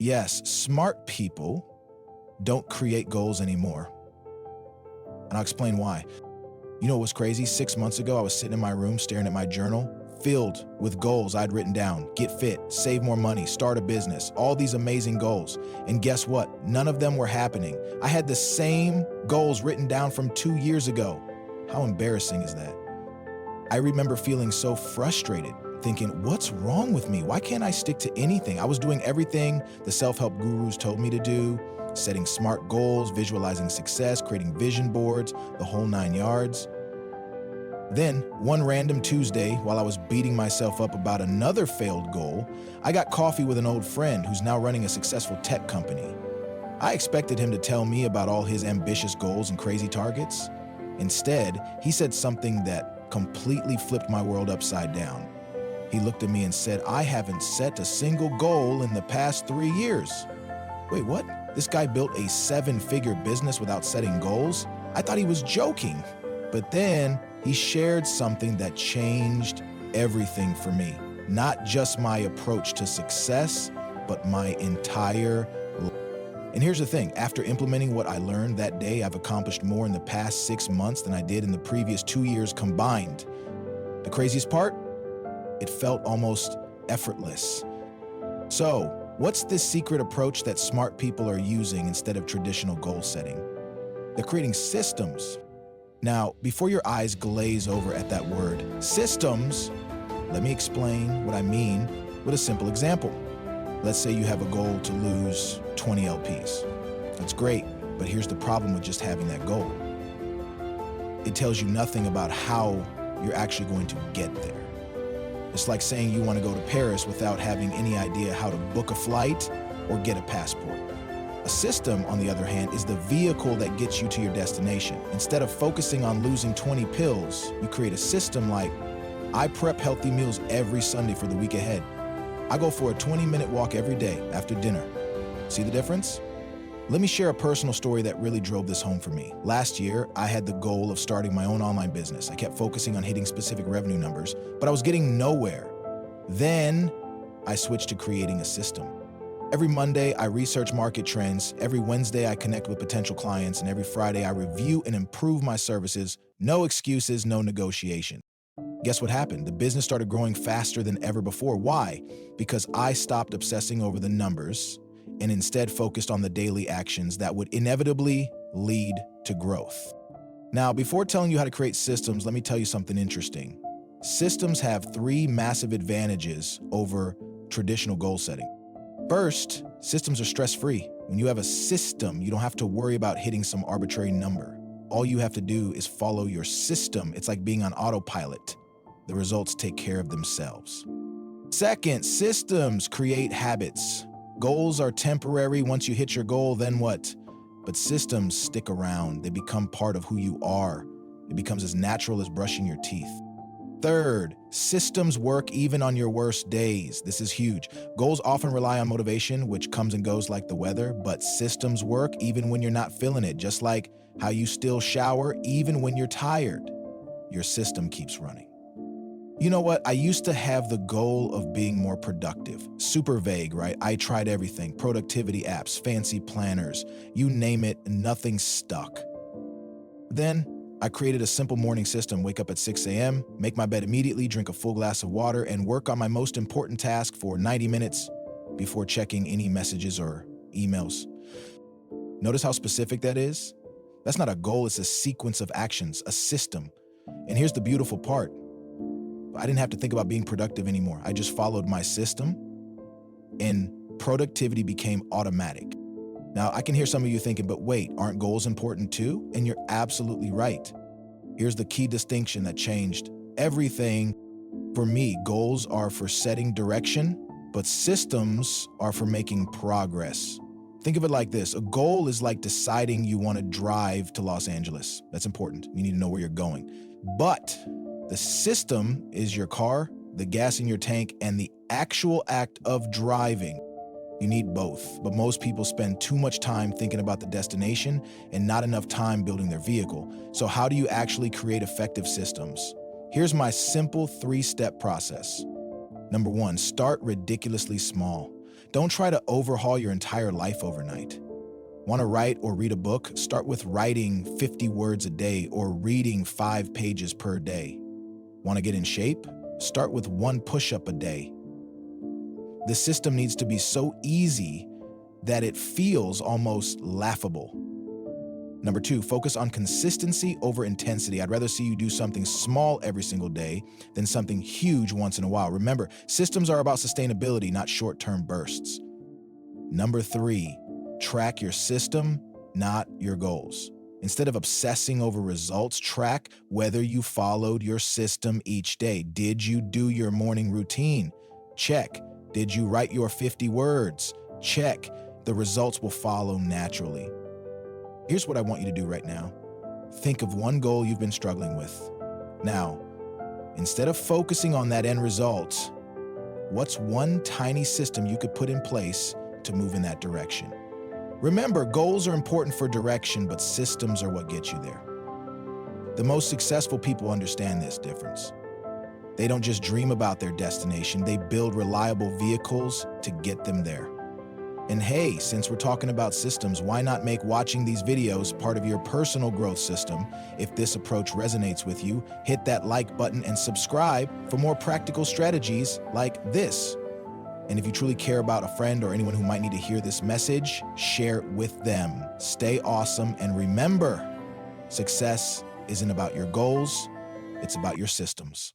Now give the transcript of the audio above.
Yes, smart people don't create goals anymore. And I'll explain why. You know what was crazy? 6 months ago, I was sitting in my room staring at my journal, filled with goals I'd written down. Get fit, save more money, start a business, all these amazing goals. And guess what? None of them were happening. I had the same goals written down from 2 years ago. How embarrassing is that? I remember feeling so frustrated, thinking, what's wrong with me? Why can't I stick to anything? I was doing everything the self-help gurus told me to do, setting smart goals, visualizing success, creating vision boards, the whole 9 yards. Then, one random Tuesday, while I was beating myself up about another failed goal, I got coffee with an old friend who's now running a successful tech company. I expected him to tell me about all his ambitious goals and crazy targets. Instead, he said something that completely flipped my world upside down. He looked at me and said, I haven't set a single goal in the past 3 years. Wait, what? This guy built a 7-figure business without setting goals? I thought he was joking. But then he shared something that changed everything for me. Not just my approach to success, but my entire life. And here's the thing, after implementing what I learned that day, I've accomplished more in the past 6 months than I did in the previous 2 years combined. The craziest part? It felt almost effortless. So, what's this secret approach that smart people are using instead of traditional goal setting? They're creating systems. Now, before your eyes glaze over at that word, systems, let me explain what I mean with a simple example. Let's say you have a goal to lose 20 LPs. That's great, but here's the problem with just having that goal. It tells you nothing about how you're actually going to get there. It's like saying you want to go to Paris without having any idea how to book a flight or get a passport. A system, on the other hand, is the vehicle that gets you to your destination. Instead of focusing on losing 20 pills, you create a system like, I prep healthy meals every Sunday for the week ahead. I go for a 20-minute walk every day after dinner. See the difference? Let me share a personal story that really drove this home for me. Last year, I had the goal of starting my own online business. I kept focusing on hitting specific revenue numbers, but I was getting nowhere. Then, I switched to creating a system. Every Monday, I research market trends. Every Wednesday, I connect with potential clients. And every Friday, I review and improve my services. No excuses, no negotiation. Guess what happened? The business started growing faster than ever before. Why? Because I stopped obsessing over the numbers and instead focused on the daily actions that would inevitably lead to growth. Now, before telling you how to create systems, let me tell you something interesting. Systems have 3 massive advantages over traditional goal setting. First, systems are stress-free. When you have a system, you don't have to worry about hitting some arbitrary number. All you have to do is follow your system. It's like being on autopilot. The results take care of themselves. Second, systems create habits. Goals are temporary. Once you hit your goal, then what? But systems stick around. They become part of who you are. It becomes as natural as brushing your teeth. Third, systems work even on your worst days. This is huge. Goals often rely on motivation, which comes and goes like the weather, but systems work even when you're not feeling it, just like how you still shower even when you're tired. Your system keeps running. You know what? I used to have the goal of being more productive. Super vague, right? I tried everything. Productivity apps, fancy planners, you name it, nothing stuck. Then, I created a simple morning system, wake up at 6 a.m., make my bed immediately, drink a full glass of water, and work on my most important task for 90 minutes before checking any messages or emails. Notice how specific that is? That's not a goal, it's a sequence of actions, a system. And here's the beautiful part. I didn't have to think about being productive anymore. I just followed my system, and productivity became automatic. Now, I can hear some of you thinking, but wait, aren't goals important too? And you're absolutely right. Here's the key distinction that changed everything. For me, goals are for setting direction, but systems are for making progress. Think of it like this. A goal is like deciding you want to drive to Los Angeles. That's important. You need to know where you're going. But the system is your car, the gas in your tank, and the actual act of driving. You need both, but most people spend too much time thinking about the destination and not enough time building their vehicle. So how do you actually create effective systems? Here's my simple 3-step process. Number 1, start ridiculously small. Don't try to overhaul your entire life overnight. Want to write or read a book? Start with writing 50 words a day or reading 5 pages per day. Want to get in shape? Start with 1 push-up a day. The system needs to be so easy that it feels almost laughable. Number 2, focus on consistency over intensity. I'd rather see you do something small every single day than something huge once in a while. Remember, systems are about sustainability, not short-term bursts. Number 3, track your system, not your goals. Instead of obsessing over results, track whether you followed your system each day. Did you do your morning routine? Check. Did you write your 50 words? Check. The results will follow naturally. Here's what I want you to do right now. Think of one goal you've been struggling with. Now, instead of focusing on that end result, what's one tiny system you could put in place to move in that direction? Remember, goals are important for direction, but systems are what get you there. The most successful people understand this difference. They don't just dream about their destination, they build reliable vehicles to get them there. And hey, since we're talking about systems, why not make watching these videos part of your personal growth system? If this approach resonates with you, hit that like button and subscribe for more practical strategies like this. And if you truly care about a friend or anyone who might need to hear this message, share it with them. Stay awesome, and remember, success isn't about your goals, it's about your systems.